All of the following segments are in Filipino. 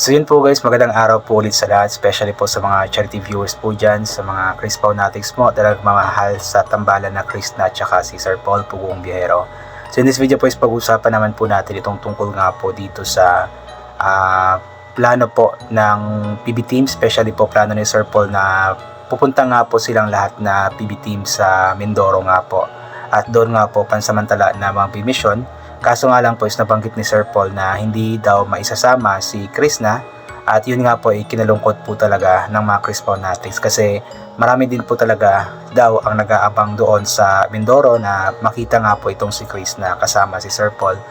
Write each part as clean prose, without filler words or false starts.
So yun po guys, magandang araw po ulit sa lahat, especially po sa mga charity viewers po dyan, sa mga Chris Paunatics mo, talagang mamahal sa tambalan na Chris na tsaka si Sir Paul Pugong Biyahero. So in this video po is pag-usapan naman po natin itong tungkol nga po dito sa plano po ng PB team, especially po plano ni Sir Paul na pupunta nga po silang lahat na PB team sa Mindoro nga po. At doon nga po pansamantala na mag-mission. Kaso nga lang po is nabanggit ni Sir Paul na hindi daw maisasama si Krishna at yun nga po ay kinalungkot po talaga ng mga Chris Paunatics kasi marami din po talaga daw ang nag-aabang doon sa Mindoro na makita nga po itong si Krishna kasama si Sir Paul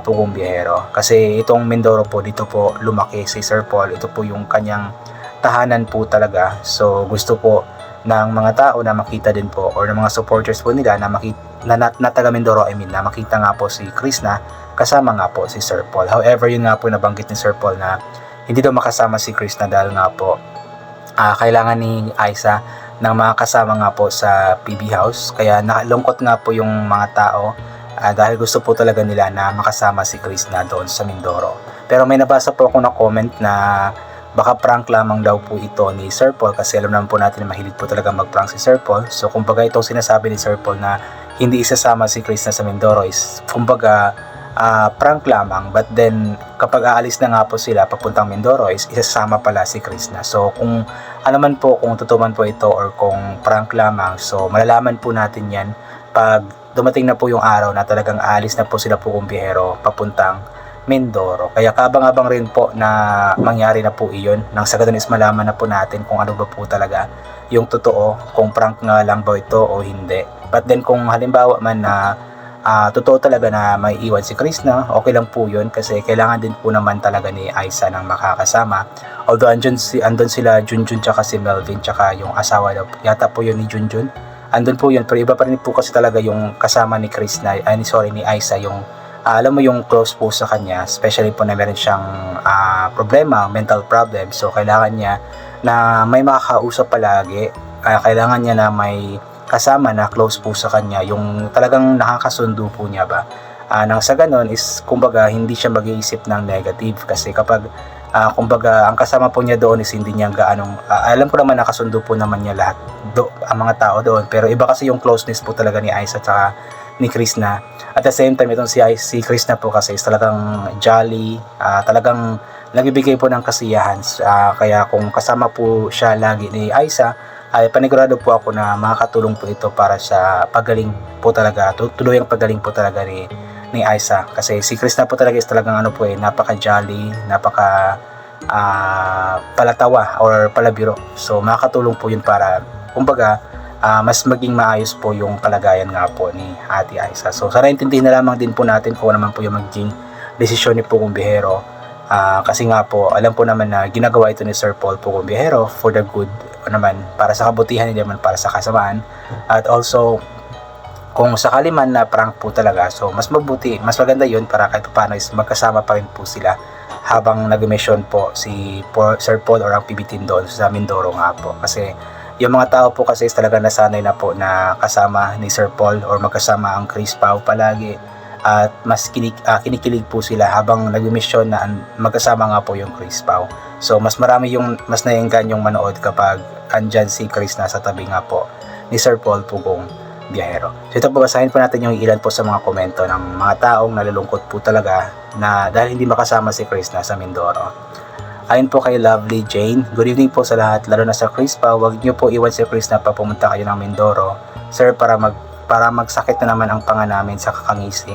Pugong Biyahero. Kasi itong Mindoro po dito po lumaki si Sir Paul, ito po yung kanyang tahanan po talaga. So gusto po ng mga tao na makita din po or ng mga supporters po nila na makita na taga Mindoro, na makita nga po si Krishna kasama nga po si Sir Paul. However, yun nga po nabanggit ni Sir Paul na hindi daw makasama si Krishna dahil nga po kailangan ni Aiza ng mga kasama nga po sa PB House. Kaya nakalungkot nga po yung mga tao dahil gusto po talaga nila na makasama si Krishna doon sa Mindoro. Pero may nabasa po ako na comment na baka prank lamang daw po ito ni Sir Paul kasi alam naman po natin na mahilig po talaga mag-prank si Sir Paul. So kumbaga itong sinasabi ni Sir Paul na hindi isasama si Krishna sa Mindoro is kumbaga prank lamang, but then kapag aalis na nga po sila papuntang Mindoro is isasama pala si Krishna. So kung ano man po, kung totoo man po ito or kung prank lamang, so malalaman po natin yan pag dumating na po yung araw na talagang aalis na po sila Pugong Biyahero papuntang Mindoro. Kaya kabang-abang rin po na mangyari na po iyon. Nang sa ganun is malaman na po natin kung ano ba po talaga yung totoo, kung prank nga lang ba ito o hindi. But then kung halimbawa man na totoo talaga na may iwan si Krishna, okay lang po yun kasi kailangan din po naman talaga ni Aiza ng makakasama. Although andun sila Junjun tsaka si Melvin tsaka yung asawa daw, yata po yun ni Junjun. Andun po yun, pero iba pa rin po kasi talaga yung kasama ni Krishna, ni Aiza, yung alam mo yung close po sa kanya, especially po na meron siyang problema, mental problem. So kailangan niya na may makakausap palagi, kailangan niya na may kasama na close po sa kanya, yung talagang nakakasundo po niya ba. Nang sa ganon is kumbaga hindi siya mag-iisip ng negative kasi kapag kumbaga ang kasama po niya doon is hindi niya gaanong alam ko naman nakasundo po naman niya lahat ang mga tao doon, pero iba kasi yung closeness po talaga ni Aiza at ni Krishna. At the same time itong si Krishna po kasi is talagang jolly, talagang nagbibigay po ng kasiyahan, kaya kung kasama po siya lagi ni Aiza ay panigurado po ako na makakatulong po ito para sa pagaling po talaga, tuloy ang pagaling po talaga ni Aiza. Kasi si Krishna po talaga is talagang napaka-jolly, palatawa or palabiro. So makakatulong po yun para kumbaga mas maging maayos po yung kalagayan nga po ni Ate Aiza. So sana intindihin na lamang din po natin kung naman po yung magiging desisyon ni Pugong Biyahero. Kasi nga po alam po naman na ginagawa ito ni Sir Paul Pugong Biyahero for the good naman, para sa kabutihan, hindi naman para sa kasamaan. At also kung sakali man na prank po talaga, so mas mabuti, mas maganda yun para kahit paano is magkasama pa rin po sila habang nag-mission po si Sir Paul or ang PB team doon sa Mindoro nga po. Kasi yung mga tao po kasi is talaga nasanay na po na kasama ni Sir Paul or magkasama ang Chris Pao palagi, at mas kinikilig po sila habang nag-mission na magkasama nga po yung Chris Pao. So mas naienggan yung manood kapag andyan si Krishna sa tabi nga po ni Sir Paul Pugong Biyahero. So ito po, basahin po natin yung ilan po sa mga komento ng mga taong nalulungkot po talaga na dahil hindi makasama si Krishna sa Mindoro. Ayon po kay Lovely Jane, good evening po sa lahat, lalo na sa Chris Pao, wag niyo po iwan si Krishna pa pumunta kayo ng Mindoro, sir, para magsakit na naman ang panga namin sa kakangisi.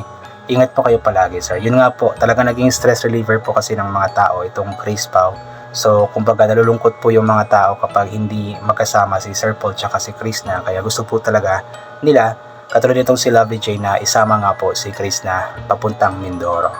Ingat po kayo palagi, sir. Yun nga po, talaga naging stress reliever po kasi ng mga tao itong Chris Pao. So kumbaga nalulungkot po yung mga tao kapag hindi magkasama si Sir Paul tsaka si Krishna, kaya gusto po talaga nila, katulad nitong si Lovely Jane, na isama nga po si Krishna papuntang Mindoro.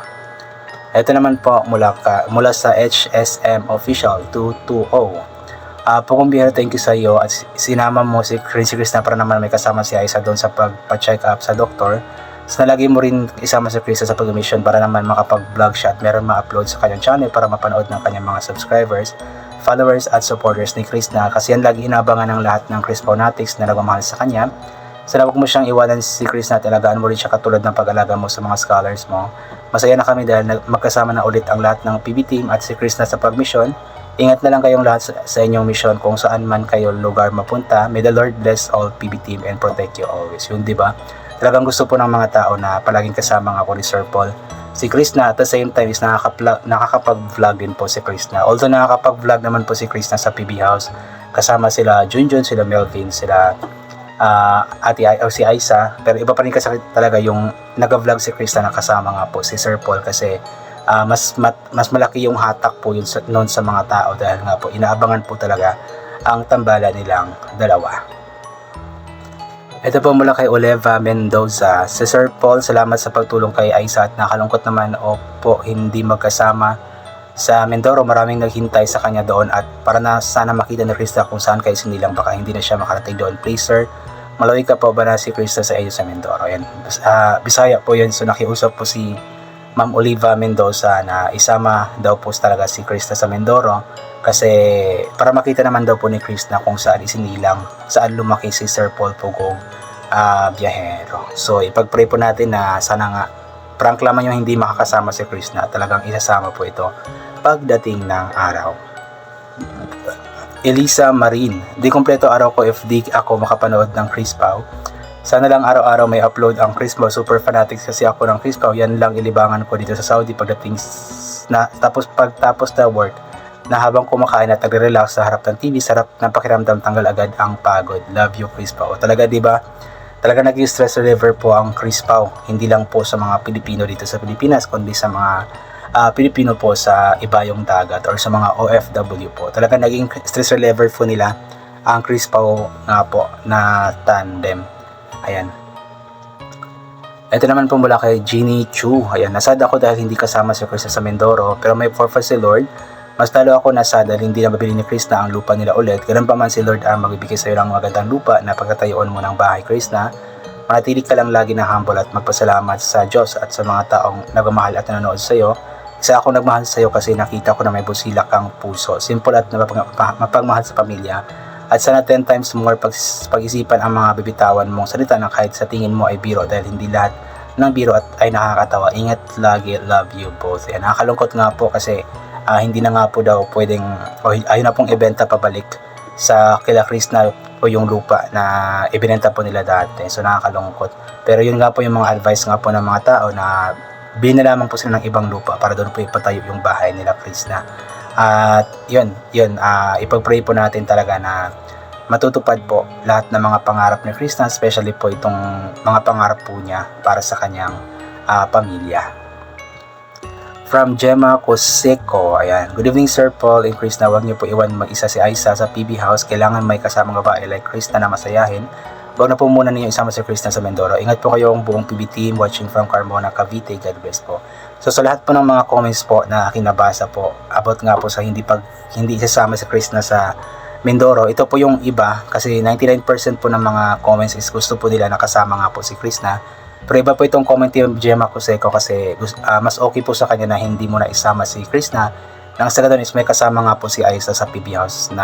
Ito naman po mula sa HSM Official 220. Pugong Biyahero, thank you sa iyo at sinama mo si Krishna para naman may kasama si Aiza doon sa pagpa-check up sa doktor. So nalagay mo rin isama si Krishna sa pag-mission para naman makapag-vlog siya at meron ma-upload sa kanyang channel para mapanood ng kanyang mga subscribers, followers at supporters ni Krishna, kasi yan lagi inabangan ng lahat ng Chris Paunatics na nagmamahal sa kanya. Sana wag mo siyang iwanan si Krishna at alagaan mo rin siya katulad ng pag-alaga mo sa mga scholars mo. Masaya na kami dahil magkasama na ulit ang lahat ng PB team at si Krishna sa pag-mission. Ingat na lang kayong lahat sa inyong mission kung saan man kayo lugar mapunta. May the Lord bless all PB team and protect you always. Yun, di ba? Talagang gusto po ng mga tao na palaging kasama ako ni Sir Paul. Si Krishna at the same time is nakakapag-vlog din po si Krishna. Although nakakapag-vlog naman po si Krishna sa PB House. Kasama sila Junjun, sila Melvin, sila si Aisa, pero iba pa rin kasi talaga yung nag-vlog si Krista na kasama nga po si Sir Paul kasi mas malaki yung hatak po yun noon sa mga tao dahil nga po inaabangan po talaga ang tambalan nilang dalawa. Ito po mula kay Oleva Mendoza. Si Sir Paul, salamat sa pagtulong kay Aisa at nakalungkot naman o po hindi magkasama sa Mindoro. Maraming naghintay sa kanya doon at para na sana makita ni Krista kung saan kayo sinilang, baka hindi na siya makarating doon. Please sir, malawig ka po ba na si Krista sa iyo sa Mindoro? Yan. Bisaya po yun. So nakiusap po si Ma'am Oliva Mendoza na isama daw po talaga si Krista sa Mindoro kasi para makita naman daw po ni Krista kung saan isinilang, saan lumaki si Sir Paul Pugong Biyahero. So ipag-pray po natin na sana nga prank lamang yung hindi makakasama si Krishna, talagang isasama po ito pagdating ng araw. Elisa Marin, di kompleto araw ko if di ako makapanood ng Chris Pao. Sana lang araw-araw may upload ang Chris Pao. Super fanatics kasi ako ng Chris Pao. Yan lang ilibangan ko dito sa Saudi pagdating pagtapos na work, na habang kumakain at nagre-relax sa harap ng TV, sarap ng pakiramdam, tanggal agad ang pagod. Love you Chris Pao. Talaga di ba? Talaga naging stress reliever po ang Chris Pao. Hindi lang po sa mga Pilipino dito sa Pilipinas, kundi sa mga Pilipino po sa ibayong dagat or sa mga OFW po. Talaga naging stress reliever po nila ang Chris Pao nga po na tandem. Ayan. Ito naman po mula kay Jeannie Chu. Ayan, nasad ako dahil hindi kasama si Krista sa Mindoro, pero may purpose si Lord. Mas talo ako nasad dahil hindi na mabili ni Krista ang lupa nila ulit. Ganun pa man si Lord ang magbibigay sa iyo ng magandang lupa na pagkatayuan mo ng bahay, Krista. Manatili ka lang lagi na humble at magpasalamat sa Diyos at sa mga taong nagmamahal at nanonood sa iyo. Isa ako nagmahal sa iyo kasi nakita ko na may busilak kang puso. Simple at mapagmahal sa pamilya. At sana 10 times more pag-isipan ang mga bibitawan mong salita na kahit sa tingin mo ay biro dahil hindi lahat ng biro ay nakakatawa. Ingat lagi, love you both. Yan, nakakalungkot nga po kasi hindi na nga po daw pwedeng ayun na pong ibenta pabalik sa kila Krishna po yung lupa na ibinenta po nila dati. So nakakalungkot. Pero yun nga po yung mga advice nga po ng mga tao na bilhin na lamang po sila ng ibang lupa para doon po ipatayo yung bahay nila Krishna. At yun, ipag-pray po natin talaga na matutupad po lahat ng mga pangarap ni Krishna, especially po itong mga pangarap po niya para sa kanyang pamilya. From Gemma Cosseco, ayan. Good evening Sir Paul and Krishna, huwag niyo po iwan mag-isa si Aisa sa PB House. Kailangan may kasamang babae like Krishna na masayahin. Huwag na po muna ninyo isama si Krishna sa Mindoro. Ingat po kayo ang buong PB team watching from Carmona, Cavite. God bless po. So sa lahat po ng mga comments po na aking nabasa po, about nga po sa hindi isasama si Krishna sa Mindoro, ito po yung iba kasi 99% po ng mga comments is gusto po nila nakasama nga po si Krishna. Pero iba po itong comment ni Gemma Cosseco kasi mas okay po sa kanya na hindi mo na isama si Krishna. Nang sa ganun is may kasama nga po si Aisa sa PB House na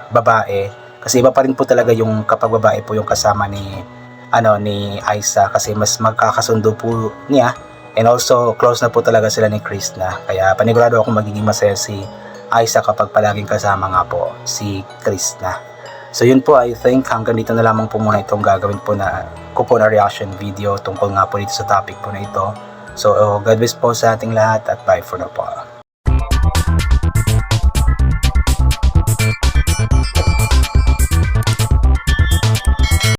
babae. Kasi iba pa rin po talaga yung kapag babae po yung kasama ni Aisa kasi mas magkakasundo po niya. And also close na po talaga sila ni Krishna. Kaya panigurado ako magiging masaya si Aisa kapag palaging kasama nga po si Krishna. So yun po, I think hanggang dito na lamang po muna itong gagawin po na reaction video tungkol nga po dito sa topic po na ito. So God bless po sa ating lahat at bye for now po.